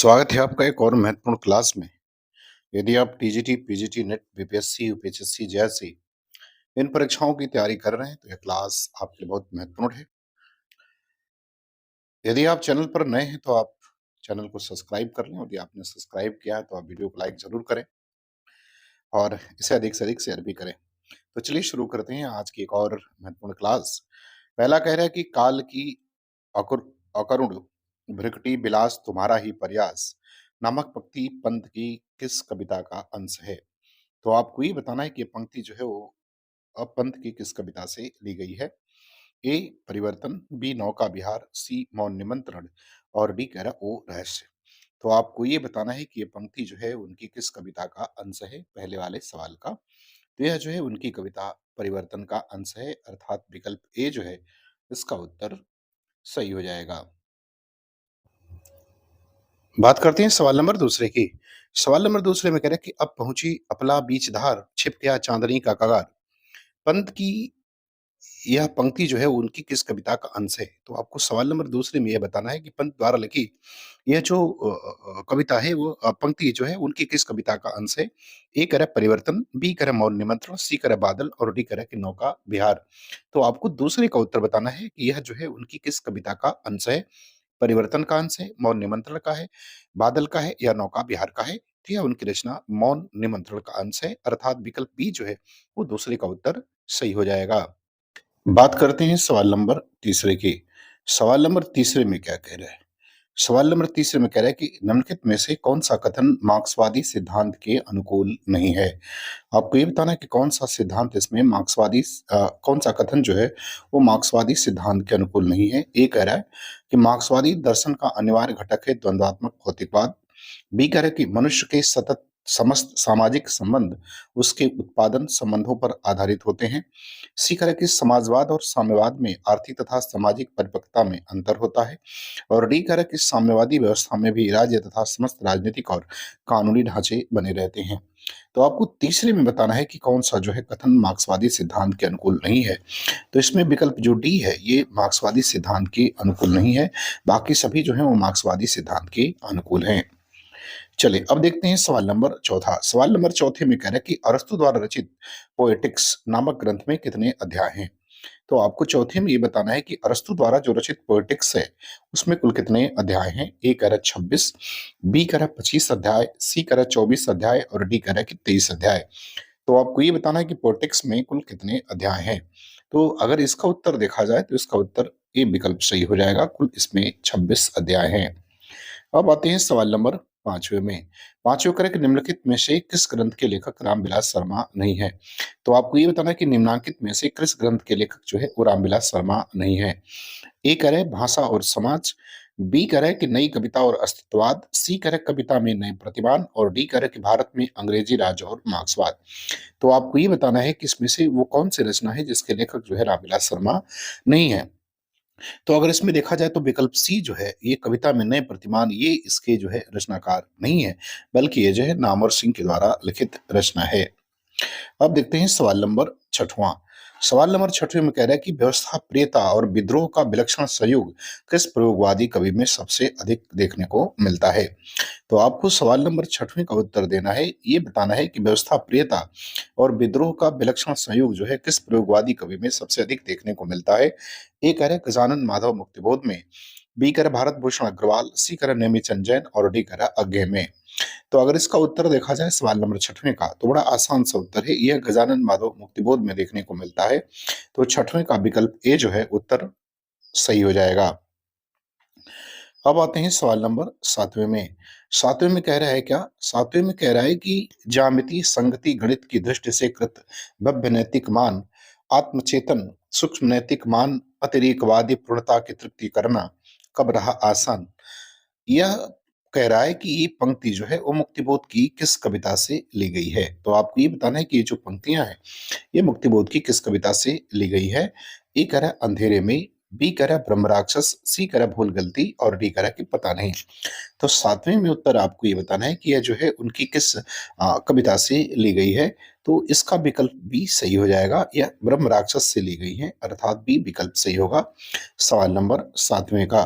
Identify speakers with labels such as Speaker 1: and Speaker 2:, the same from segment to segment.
Speaker 1: स्वागत है आपका एक और महत्वपूर्ण क्लास में। यदि आप TGT, PGT, net, BPSC, UPSC जैसी इन परीक्षाओं की तैयारी कर रहे हैं तो यह क्लास आपके लिए बहुत महत्वपूर्ण है। यदि आप चैनल पर नए हैं तो आप चैनल को सब्सक्राइब कर लें। यदि आपने सब्सक्राइब किया है तो आप वीडियो को लाइक जरूर करें और इसे अधिक से अधिक शेयर भी करें। तो चलिए शुरू करते हैं आज की एक और महत्वपूर्ण क्लास। पहला कह रहा है कि काल की अकुर अकरुण भ्रिकुटी विलास तुम्हारा ही प्रयास नामक पंक्ति पंत की किस कविता का अंश है। तो आपको ये बताना है कि ये पंक्ति जो है वो पंत की किस कविता से ली गई है। ए परिवर्तन, बी नौका विहार, सी मौन निमंत्रण और डी कह रहा ओ रहस्य। तो आपको ये बताना है कि ये पंक्ति जो है उनकी किस कविता का अंश है पहले वाले सवाल का। तो यह जो है उनकी कविता परिवर्तन का अंश है, अर्थात विकल्प ए जो है इसका उत्तर सही हो जाएगा। बात करते हैं सवाल नंबर दूसरे की। सवाल नंबर दूसरे में कह रहे हैं कि अब पहुंची अपला बीच धार, छिप गया चांदनी का कगार। पंत की यह पंक्ति जो है उनकी किस कविता का अंश है। तो आपको सवाल नंबर दूसरे में यह बताना है कि पंत द्वारा लिखी यह जो कविता है वो पंक्ति जो है उनकी किस कविता का अंश है। ए कह रहा है परिवर्तन, बी कह रहा है मौन निमंत्रण, सी कह रहा है बादल और डी कह रहा है कि नौका विहार। तो आपको दूसरे का उत्तर बताना है कि यह जो है उनकी किस कविता का अंश है। परिवर्तन का अंश है, मौन निमंत्रण का है, बादल का है या नौका विहार का है। तो यह उनकी रचना मौन निमंत्रण का अंश है, अर्थात विकल्प बी जो है वो दूसरे का उत्तर सही हो जाएगा। बात करते हैं सवाल नंबर तीसरे की। सवाल नंबर तीसरे में क्या कह रहा है। सवाल नंबर तीसरे में कह रहा है कि निम्नलिखित में से कौन सा कथन मार्क्सवादी सिद्धांत के अनुकूल नहीं है। आपको ये बताना है कि कौन सा सिद्धांत इसमें कौन सा कथन जो है वो मार्क्सवादी सिद्धांत के अनुकूल नहीं है। ए कह रहा है कि मार्क्सवादी दर्शन का अनिवार्य घटक है द्वंद्वात्मक भौतिकवाद। बी कह रहा है कि मनुष्य के सतत समस्त सामाजिक संबंध उसके उत्पादन संबंधों पर आधारित होते हैं। सी कह रहा है कि समाजवाद और साम्यवाद में आर्थिक तथा सामाजिक परिपक्वता में अंतर होता है। और डी कह रहा है कि साम्यवादी व्यवस्था में भी राज्य तथा समस्त राजनीतिक और कानूनी ढांचे बने रहते हैं। तो आपको तीसरे में बताना है कि कौन सा जो है कथन मार्क्सवादी सिद्धांत के अनुकूल नहीं है। तो इसमें विकल्प जो डी है ये मार्क्सवादी सिद्धांत के अनुकूल नहीं है, बाकी सभी जो है वो मार्क्सवादी सिद्धांत के अनुकूल हैं। चलिए अब देखते हैं सवाल नंबर चौथा। सवाल नंबर चौथे में कह रहा है कि अरस्तु द्वारा रचित पोएटिक्स नामक ग्रंथ में कितने अध्याय हैं। तो आपको चौथे में ये बताना है कि अरस्तु द्वारा जो रचित पोएटिक्स है उसमें कुल कितने अध्याय हैं। ए कह रहा है 26, बी कह रहा है 25 अध्याय, सी कह रहा है 24 अध्याय और डी कह रहा है कि 23 अध्याय। तो आपको ये बताना है कि पोएटिक्स में कुल कितने अध्याय हैं। तो अगर इसका उत्तर देखा जाए तो इसका उत्तर ए विकल्प सही हो जाएगा, कुल इसमें 26 अध्याय हैं। अब आते हैं सवाल नंबर पांचवे में। पांचवे करें कि निम्नलिखित में से किस ग्रंथ के लेखक रामविलास शर्मा नहीं है। तो आपको ये बताना है कि निम्नांकित में से किस ग्रंथ के लेखक जो है वो रामविलास शर्मा नहीं है। ए कह रहे हैं भाषा और समाज, बी कह रहे हैं कि नई कविता और अस्तित्ववाद, सी कह रहे हैं कविता में नए प्रतिमान और डी कह रहे हैं कि भारत में अंग्रेजी राज और मार्क्सवाद। तो आपको ये बताना है कि इसमें से वो कौन सी रचना है जिसके लेखक जो है रामविलास शर्मा नहीं है। तो अगर इसमें देखा जाए तो विकल्प सी जो है ये कविता में नए प्रतिमान ये इसके जो है रचनाकार नहीं है, बल्कि ये जो है नामवर सिंह के द्वारा लिखित रचना है। अब देखते हैं सवाल नंबर छठवां। सवाल नंबर छठवें में कह रहा है कि व्यवस्था प्रियता और विद्रोह का विलक्षण संयोग किस प्रयोगवादी कवि में सबसे अधिक देखने को मिलता है। तो आपको सवाल नंबर छठवें का उत्तर देना है, ये बताना है कि व्यवस्था प्रियता और विद्रोह का विलक्षण संयोग जो है किस प्रयोगवादी कवि में सबसे अधिक देखने को मिलता है। ए कह रहे हैं गजानन माधव मुक्तिबोध में, बी कह रहे भारत भूषण अग्रवाल, सी कह रहे नेमीचंद जैन और डी कह रहा अज्ञे में। तो अगर इसका उत्तर देखा जाए सवाल नंबर छठवें का तो बड़ा आसान सा उत्तर है, यह गजानन माधव मुक्तिबोध में देखने को मिलता है। तो छठवें का विकल्प ए जो है उत्तर सही हो जाएगा। अब आते हैं सवाल नंबर सातवें में। सातवें में कह रहा है क्या, सातवें में कह रहा है कि ज्यामिति संगति गणित की दृष्टि से कृत भव्य नैतिक मान आत्मचेतन सूक्ष्म नैतिक मान अतिरेकवादी पूर्णता की तृप्ति करना कब रहा आसान। यह कह रहा है कि ये पंक्ति जो है वो मुक्तिबोध की किस कविता से ली गई है। तो आपको ये बताना है कि ये जो पंक्तियां हैं ये मुक्तिबोध की किस कविता से ली गई है। ए कह रहा है अंधेरे में, बी कह रहा है ब्रह्म राक्षस, सी कह रहा है भूल गलती और डी कह रहा है कि पता नहीं। तो सातवें में उत्तर आपको ये बताना है कि यह जो है उनकी किस कविता से ली गई है। तो इसका विकल्प बी सही हो जाएगा, यह ब्रह्म राक्षस से ली गई है, अर्थात बी विकल्प सही होगा सवाल नंबर सातवें का।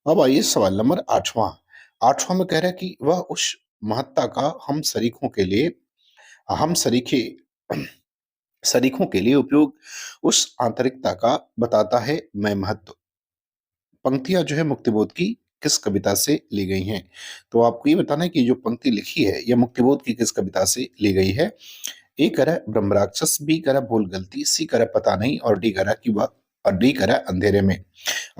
Speaker 1: अब आइए सवाल नंबर आठवां। 8वां में कह रहा है कि वह उस महत्ता का हम सरीखों के लिए उपयोग उस आंतरिकता का बताता है मैं महत्व। पंक्तियाँ जो है मुक्तिबोध की किस कविता से ली गई हैं? तो आपको ये बताना है कि जो पंक्ति लिखी है, ये मुक्तिबोध की किस कविता से ली गई है? ए कह रहा है ब्रह्म राक्षस, बी कह रहा है भूल गलती, सी कह रहा है पता नहीं और डी कह रहा है अंधेरे में।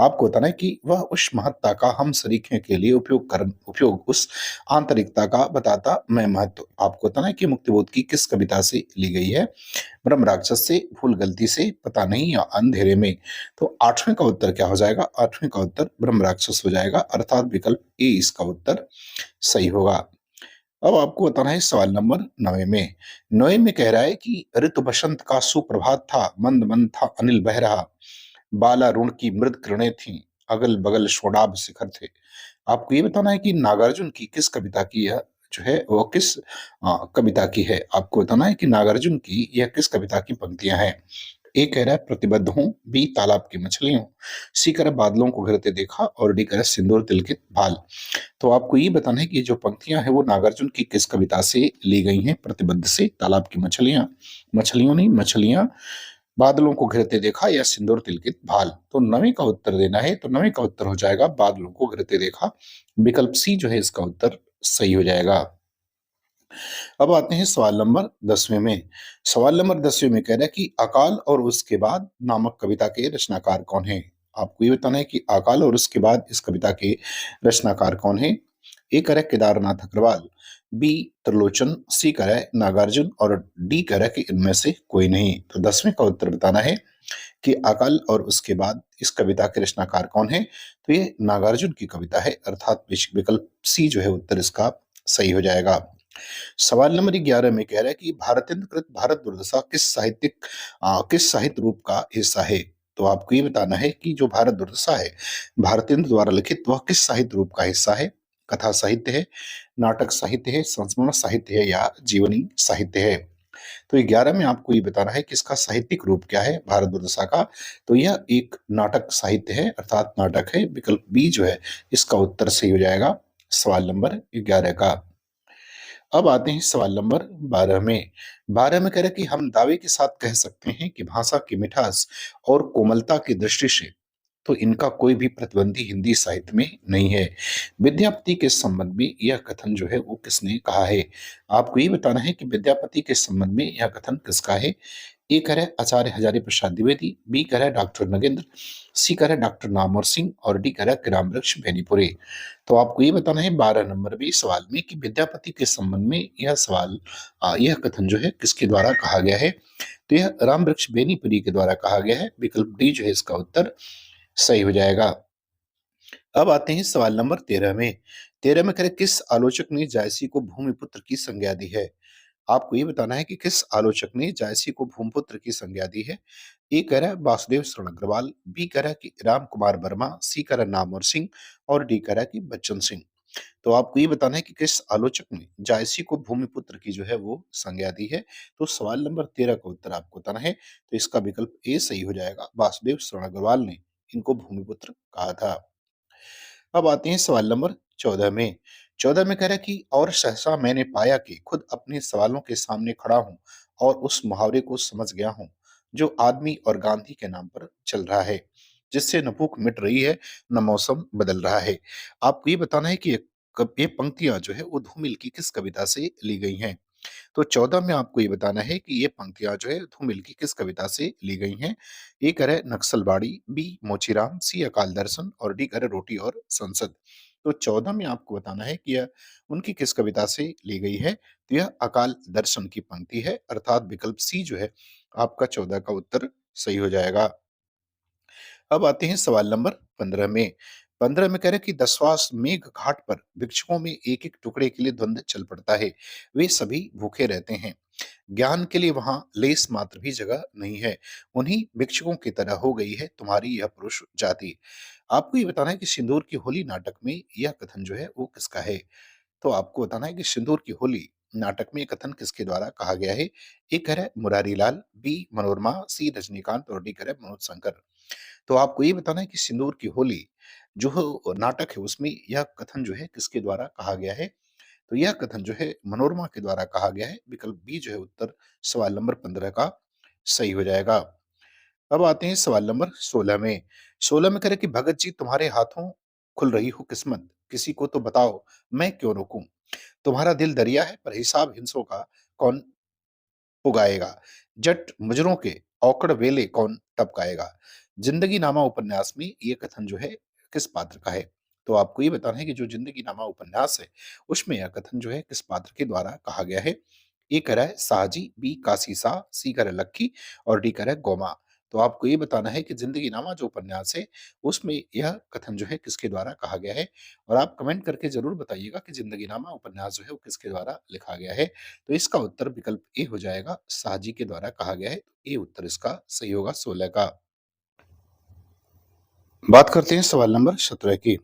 Speaker 1: आपको बताना है कि वह उस महत्ता का हम सरीखे के लिए उपयोग उस आंतरिकता का बताता मैं महत्व। आपको बताना है कि मुक्तिबोध की किस कविता से ली गई है? ब्रह्म राक्षस से, भूल गलती से, पता नहीं या अंधेरे में। तो 8वें का उत्तर क्या हो जाएगा? 8वें का उत्तर ब्रह्म राक्षस हो जाएगा, अर्थात विकल्प ए इसका उत्तर सही होगा। अब आपको बताना है सवाल नंबर 9 में। 9 में कह रहा है कि ऋतु बसंत का सुप्रभात था, मंद मंद था अनिल बह रहा, बालारुण की मृद किरणें थीं, अगल बगल शोणाभ शिखर थे। आपको ये बताना है कि नागार्जुन की किस कविता की यह जो है वो किस कविता की है? आपको बताना है कि नागार्जुन की यह किस कविता की पंक्तियां हैं? ए कह रहा है प्रतिबद्ध हूँ, बी तालाब की मछली हूँ, सी कह रहा है बादलों को घिरते देखा और डी कह रहा है सिंदूर तिलकित भाल। तो आपको ये बताना है कि ये जो पंक्तियां हैं वो नागार्जुन की किस कविता से ली गई हैं? प्रतिबद्ध से, तालाब की मछलियां, मछलियों नहीं मछलियां, बादलों को घिरते देखा या सिंदूर तिलकित भाल। तो 9वीं का उत्तर देना है, तो 9वीं का उत्तर हो जाएगा बादलों को घिरते देखा। विकल्प सी जो है इसका उत्तर सही हो जाएगा। अब आते हैं सवाल नंबर 10वें में। सवाल नंबर 10वें में कह रहा है कि अकाल और उसके बाद नामक कविता के रचनाकार कौन हैं? आपको ये बताना है कि अकाल और उसके बाद इस कविता के रचनाकार कौन हैं? ए कह रहा है केदारनाथ अग्रवाल, बी त्रिलोचन, सी कह रहा है नागार्जुन और डी कह रहा है कि इनमें से कोई नहीं। तो 10वें का उत्तर बताना है कि अकाल और उसके बाद इस कविता के रचनाकार कौन है? तो ये नागार्जुन की कविता है, अर्थात विकल्प सी जो है उत्तर इसका सही हो जाएगा। सवाल नंबर 11 में कह रहा है कि भारतेंद्रकृत भारत दुर्दशा किस साहित्य रूप का हिस्सा है? तो आपको ये बताना है कि जो भारत दुर्दशा है, भारतेंद्र द्वारा लिखित, वह किस साहित्य रूप का हिस्सा है? कथा साहित्य है, नाटक साहित्य है, संस्मरण साहित्य है या जीवनी साहित्य है? तो 11 में आपको ये बताना है कि इसका साहित्यिक रूप क्या है भारत दुर्दशा का? तो यह एक नाटक साहित्य है, अर्थात नाटक है। विकल्प बी जो है इसका उत्तर सही हो जाएगा सवाल नंबर 11 का। अब आते हैं सवाल नंबर 12 में। 12 में कह रहा है कि हम दावे के साथ कह सकते हैं कि भाषा की मिठास और कोमलता की दृष्टि से तो इनका कोई भी प्रतिद्वंदी हिंदी साहित्य में नहीं है। विद्यापति के संबंध में यह कथन जो है वो किसने कहा है? आपको ये बताना है कि विद्यापति के संबंध में यह कथन किसका है? ए कह रहा है आचार्य हजारी प्रसाद द्विवेदी, बी कह रहा है डॉक्टर नगेंद्र, सी कह रहा है डॉक्टर नामवर सिंह और डी कह रहा है किराम वृक्ष बेनीपुरे। तो आपको ये बताना है 12 नंबर भी सवाल में कि विद्यापति के संबंध में यह कथन जो है किसके द्वारा कहा गया है? तो यह राम वृक्ष बेनीपुरी के द्वारा कहा गया है। विकल्प डी जो है इसका उत्तर सही हो जाएगा। अब आते हैं सवाल नंबर 13 में। 13 में कह रहे किस आलोचक ने जायसी को भूमिपुत्र की संज्ञा दी है? आपको ये बताना है कि किस आलोचक ने जायसी को भूमिपुत्र की संज्ञा दी है? ए कह रहा है वासुदेव शरण अग्रवाल, बी कह रहा है कि राम कुमार वर्मा, सी कह रहा है नामवर सिंह और डी कह रहा है कि बच्चन सिंह। तो आपको ये बताना है कि किस आलोचक ने जायसी को भूमिपुत्र की जो है वो संज्ञा दी है? तो सवाल नंबर 13 का उत्तर आपको बताना है। तो इसका विकल्प ए सही हो जाएगा। वासुदेव शरण अग्रवाल ने इनको भूमिपुत्र कहा था। अब आते हैं सवाल नंबर 14 में। 14 में कह रहा है कि और सहसा मैंने पाया कि खुद अपने सवालों के सामने खड़ा हूं और उस मुहावरे को समझ गया हूं जो आदमी और गांधी के नाम पर चल रहा है, जिससे न भूख मिट रही है न मौसम बदल रहा है। आपको ये बताना है कि ये पंक्तियां जो है वो धूमिल की किस कविता से ली गई हैं? तो 14 में आपको ये बताना है कि ये पंक्तियाँ जो है धूमिल की किस कविता से ली गई हैं? ए कह रहा है नक्सलबाड़ी, बी मोचीराम, सी अकाल दर्शन और डी कह रहा है रोटी और संसद। तो 14 में आपको बताना है कि यह उनकी किस कविता से ली गई है? तो यह अकाल दर्शन की पंक्ति है, अर्थात विकल्प सी जो है आपका 14 का उत्तर सही हो जाएगा। अब आते हैं सवाल नंबर 15 में। 15 में कह रहे हैं कि दसवां मेघ घाट पर भिक्षुकों में एक-एक टुकड़े के लिए द्वंद्व चल पड़ता है। वे सभी भूखे रहते हैं। ज्ञान के लिए वहां लेस मात्र भी जगह नहीं है। उन्हीं भिक्षुकों की तरह हो गई है तुम्हारी यह पुरुष जाति। आपको ये बताना है कि सिंदूर की होली नाटक में यह कथन जो है वो किसका है? तो आपको बताना है कि सिंदूर की होली नाटक में ये कथन किसके द्वारा कहा गया है? ए कह रहा है मुरारी लाल, बी मनोरमा, सी रजनीकांत और डी कह रहा है मनोज शंकर। तो आपको ये बताना है कि सिंदूर की होली जो नाटक है उसमें यह कथन जो है किसके द्वारा कहा गया है? तो यह कथन जो है मनोरमा के द्वारा कहा गया है। विकल्प बी जो है उत्तर सवाल नंबर 15 का सही हो जाएगा। अब आते हैं सवाल नंबर 16 में। 16 में कह रहे कि भगत जी तुम्हारे हाथों खुल रही हो किस्मत, किसी को तो बताओ मैं क्यों रोकूं? तुम्हारा दिल दरिया है पर हिसाब हिंसों का कौन पुगाएगा? जट मुजरों के औकड़ वेले कौन टपकाएगा? जिंदगी नामा उपन्यास में ये कथन जो है किस पात्र का है? तो आपको ये बताना है कि जो जिंदगी नामा उपन्यास है उसमें यह कथन जो है किस पात्र के द्वारा कहा गया है? ए कह रहा है साहजी, बी काशी सा, सी कह रहा है लक्की और डी कह रहा है गोमा। तो आपको ये बताना है कि जिंदगी नामा जो उपन्यास है उसमें यह कथन जो है किसके द्वारा कहा गया है? और आप कमेंट करके जरूर बताइएगा कि जिंदगी नामा उपन्यास जो है वो किसके द्वारा लिखा गया है। तो इसका उत्तर विकल्प ए हो जाएगा, साहजी के द्वारा कहा गया है। तो ए उत्तर इसका सही होगा 16 का। बात करते हैं सवाल नंबर 17 की।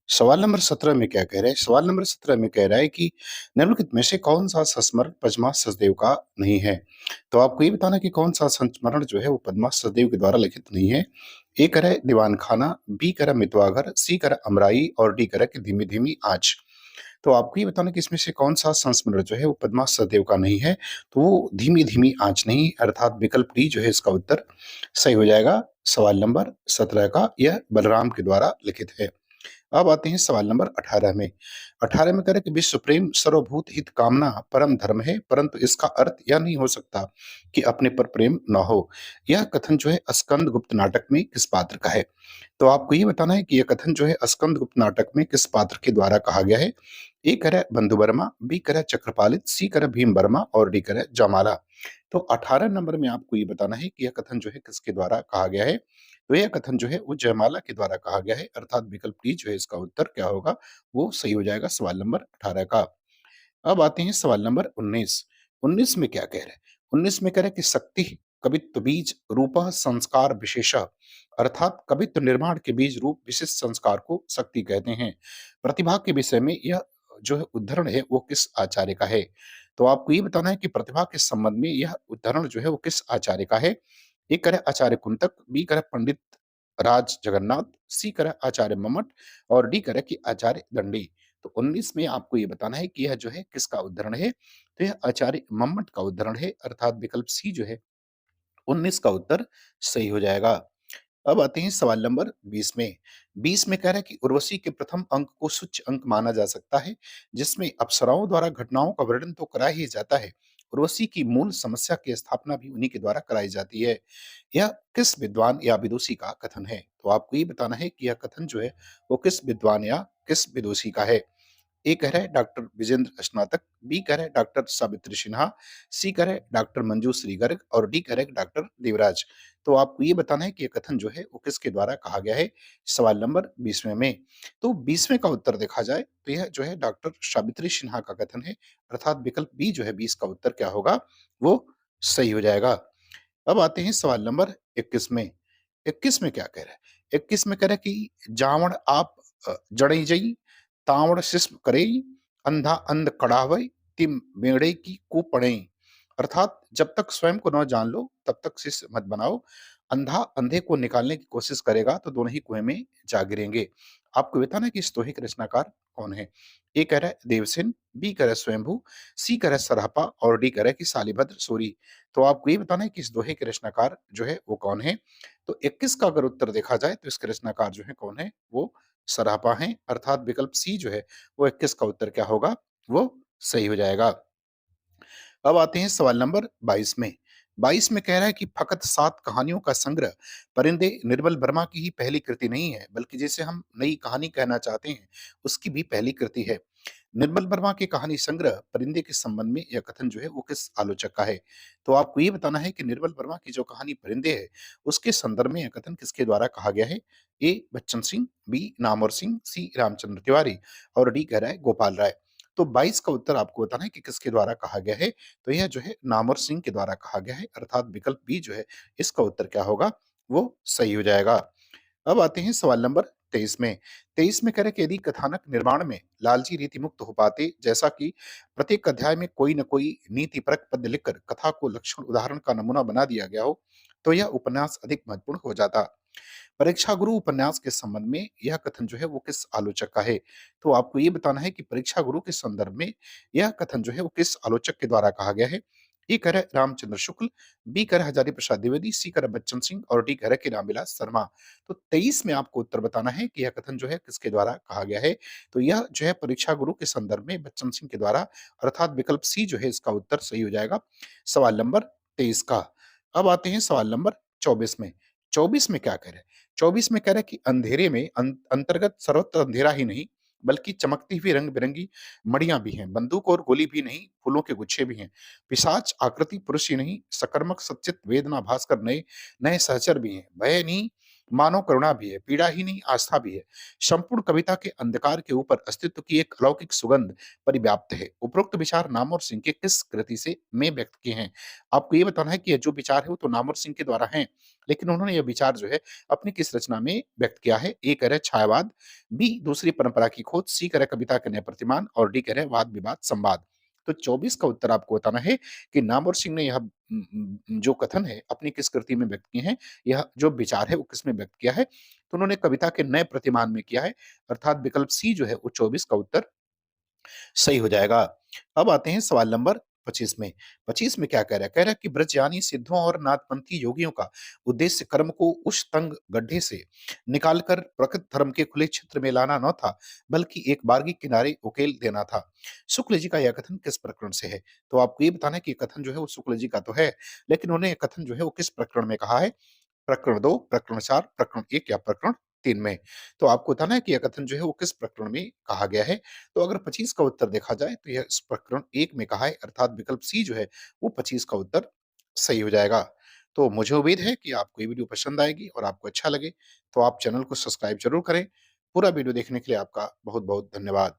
Speaker 1: सवाल नंबर 17 में क्या कह रहा है? सवाल नंबर 17 में कह रहा है कि निम्नलिखित में से कौन-सा संस्मरण पद्मा सचदेव का नहीं है? तो आपको ये बताना है कि कौन-सा संस्मरण जो है वो पद्मा सचदेव के द्वारा लिखित नहीं है। ए कह रहा है दीवान खाना, बी कह रहा है मितवाघर, सी कह रहा है अमराई और डी कह रहा है कि धीमी-धीमी आँच। तो आपको ये बताना है कि इसमें से कौन-सा संस्मरण जो है वो पद्मा सचदेव का नहीं है। तो वो धीमी-धीमी आँच नहीं अर्थात विकल्प डी जो है इसका उत्तर सही हो जाएगा। सवाल नंबर 17 का यह बलराम के द्वारा लिखित है। अब आते हैं सवाल नंबर 18 में। 18 में कह रहे हैं कि विश्व प्रेम सर्वभूत हित कामना परम धर्म है, परंतु इसका अर्थ यह नहीं हो सकता कि अपने पर प्रेम न हो। यह कथन जो है स्कंद गुप्त नाटक में किस पात्र का है? तो आपको ये बताना है कि यह कथन जो है स्कंद गुप्त नाटक में किस पात्र के द्वारा कहा गया है? ए कह रहा है बंधु वर्मा, बी कह रहा है चक्रपालित, सी कह रहा है भीम वर्मा और डी कह रहा है जयमाला। तो 18 नंबर में आपको ये बताना है कि यह कथन जो है किसके द्वारा कहा गया है? तो यह कथन जो है वो जयमाला के द्वारा कहा गया है अर्थात विकल्प डी जो है इसका उत्तर क्या होगा? वो सही हो जाएगा सवाल नंबर 18 का। अब आते हैं सवाल नंबर 19। 19 में क्या कह रहे हैं? 19 में कह रहे हैं कि शक्ति कवित्व बीज रूपः संस्कार विशेषः अर्थात कवित्व निर्माण के बीज रूप विशिष्ट संस्कार को शक्ति कहते हैं। प्रतिभा के विषय में यह जो है उद्धरण है वो किस आचार्य का है? तो आपको ये बताना है कि प्रतिभा के संबंध में यह उद्धरण जो है वो किस आचार्य का है? ए कह रहा है आचार्य कुंतक, बी कह रहा है पंडित राज जगन्नाथ, सी कह रहा है आचार्य मम्मट और डी कह रहा है कि आचार्य दंडी। तो 19 में आपको ये बताना है कि यह जो है किसका उद्धरण है? तो यह आचार्य मम्मट का उद्धरण है अर्थात विकल्प सी जो है 19 का उत्तर सही हो जाएगा। अब आते हैं सवाल नंबर 20 में। 20 में कह रहा है कि उर्वशी के प्रथम अंक को सूच्य अंक माना जा सकता है, जिसमें अप्सराओं द्वारा घटनाओं का वर्णन तो करा ही जाता है, उर्वशी की मूल समस्या की स्थापना भी उन्हीं के द्वारा कराई जाती है। यह किस विद्वान या विदुषी का कथन है? तो आपको ये बताना है कि यह कथन जो है वो किस विद्वान या किस विदुषी का है? ए कह रहा है डॉक्टर विजेंद्र स्नातक, बी कह रहा है डॉक्टर सावित्री सिन्हा, सी कह रहा है डॉक्टर मंजू श्री गर्ग और डी कह रहा है डॉक्टर देवराज। तो आपको ये बताना है कि ये कथन जो है वो किसके द्वारा कहा गया है सवाल नंबर 20वें में। तो 20वें का उत्तर देखा जाए तो यह जो है डॉक्टर सावित्री सिन्हा का कथन है अर्थात विकल्प बी जो है 20 का उत्तर क्या होगा वो सही हो जाएगा। अब आते हैं सवाल नंबर 21 में। 21 में क्या कह रहा है? 21 में कह रहा है कि जावण आप जड़ई जई, तावड़ शिस्म करई, अंधा अंध कढ़ावई, तिम मेढ़े की को पढ़ई। अर्थात जब तक स्वयं को न जान लो तब तक शिष्य मत बनाओ। अंधा अंधे को निकालने की कोशिश करेगा तो दोनों ही कुएं में जा गिरेंगे। आपको बताना है कि इस दोहे के रचनाकार कौन है? ए कह रहा है देवसेन, बी कह रहा है स्वयंभू, सी कह रहा है सरहपा और डी कह रहा है कि शालिभद्र सूरी। तो आपको ये बताना है कि इस दोहे के रचनाकार जो है वो कौन है? तो 21 का अगर उत्तर देखा जाए तो इसके रचनाकार जो है कौन है? वो सरापा हैं अर्थात विकल्प सी जो है वो 21 का उत्तर क्या होगा? वो सही हो जाएगा। अब आते हैं सवाल नंबर 22 में। 22 में कह रहा है कि फ़कत 7 कहानियों का संग्रह परिंदे निर्मल वर्मा की ही पहली कृति नहीं है, बल्कि जिसे हम नई कहानी कहना चाहते हैं, उसकी भी पहली कृति है। निर्मल वर्मा के कहानी संग्रह परिंदे के संबंध में यह कथन जो है वो किस आलोचक का है? तो आपको ये बताना है कि निर्मल वर्मा की जो कहानी परिंदे है, उसके संदर्भ में यह कथन किसके द्वारा कहा गया है? ए बच्चन सिंह, बी नामवर सिंह, सी रामचंद्र तिवारी और डी कह रहा है गोपाल राय। तो 22 का उत्तर आपको बताना है कि किसके द्वारा कहा गया है? तो यह जो है नामवर सिंह के द्वारा कहा गया है अर्थात विकल्प बी जो है इसका उत्तर क्या होगा? वो सही हो जाएगा। अब आते हैं सवाल नंबर 23 में। 23 में कह रहे हैं कि यदि कथानक निर्माण में लालची रीति मुक्त हो पाते, जैसा कि प्रत्येक अध्याय में कोई न कोई नीतिपरक पद्य लिखकर कथा को लक्षण उदाहरण का नमूना बना दिया गया हो, तो यह उपन्यास अधिक महत्वपूर्ण हो जाता। परीक्षा गुरु उपन्यास के संबंध में यह कथन जो है वो किस आलोचक का है? तो आपको ये बताना है कि परीक्षा गुरु के संदर्भ में यह कथन जो है वो किस आलोचक के द्वारा कहा गया है? ए कह रहा है रामचंद्र शुक्ल, बी कह रहा है हजारी प्रसाद द्विवेदी, सी कह रहा है बच्चन सिंह और डी कह रहा है कि रामविलास शर्मा। तो 23 में आपको उत्तर बताना है कि यह कथन जो है किसके द्वारा कहा गया है? तो यह जो है परीक्षा गुरु के संदर्भ में बच्चन सिंह के द्वारा, अर्थात विकल्प सी जो है इसका उत्तर सही हो जाएगा सवाल नंबर 23 का। अब आते हैं सवाल नंबर 24 में। 24 में क्या कह रहे हैं? 24 में कह रहा है कि अंधेरे में अंतर्गत सर्वत्र अंधेरा ही नहीं, बल्कि चमकती हुई रंग-बिरंगी मणियाँ भी हैं। बंदूक और गोली भी नहीं, फूलों के गुच्छे भी हैं। पिशाच आकृति पुरुष ही नहीं, सकर्मक सच्चित वेदना भास्कर नए नए सहचर भी हैं। भय नहीं, मानव करुणा भी है। पीड़ा ही नहीं, आस्था भी है। संपूर्ण कविता के अंधकार के ऊपर अस्तित्व की एक अलौकिक सुगंध परिव्याप्त है। उपरोक्त विचार नामवर सिंह के किस कृति से में व्यक्त किए हैं? आपको ये बताना है कि ये जो विचार है वो तो नामवर सिंह के द्वारा हैं, लेकिन उन्होंने ये विचार जो है अपनी किस रचना में व्यक्त किया है? ए कह रहे हैं छायावाद, बी दूसरी परंपरा की खोज, सी कह रहे हैं कविता के नए प्रतिमान और डी कह रहे हैं वाद-विवाद संवाद। तो 24 का उत्तर आपको बताना है कि नामवर सिंह ने यह जो कथन है अपनी किस कृति में व्यक्त किए हैं, यह जो विचार है वो किसमें व्यक्त किया है? तो उन्होंने कविता के नए प्रतिमान में किया है, अर्थात विकल्प सी जो है वो 24 का उत्तर सही हो जाएगा। अब आते हैं सवाल नंबर 25 में। 25 में क्या कह रहा है? कह रहा है कि ब्रजयानी सिद्धों और नाथपंथी योगियों का उद्देश्य कर्म को उस तंग गड्ढे से निकालकर प्रकृत धर्म के खुले क्षेत्र में लाना न था, बल्कि एक बारगी किनारे उकेल देना था। शुक्ल जी का यह कथन किस प्रकरण से है? तो आपको ये बताना है कि ये कथन जो है वो शुक्ल जी का तो है, लेकिन उन्होंने ये कथन जो है वो किस प्रकरण में कहा है? प्रकरण 2, प्रकरण 4, प्रकरण 1 या प्रकरण 3 में। तो आपको बताना है कि यह कथन जो है वो किस प्रकरण में कहा गया है। तो अगर 25 का उत्तर देखा जाए तो यह इस प्रकरण 1 में कहा है, अर्थात विकल्प सी जो है वो 25 का उत्तर सही हो जाएगा। तो मुझे उम्मीद है कि आपको ये वीडियो पसंद आएगी और आपको अच्छा लगे, तो आप चैनल को सब्सक्राइब ज़रूर करें। पूरा वीडियो देखने के लिए आपका बहुत-बहुत धन्यवाद।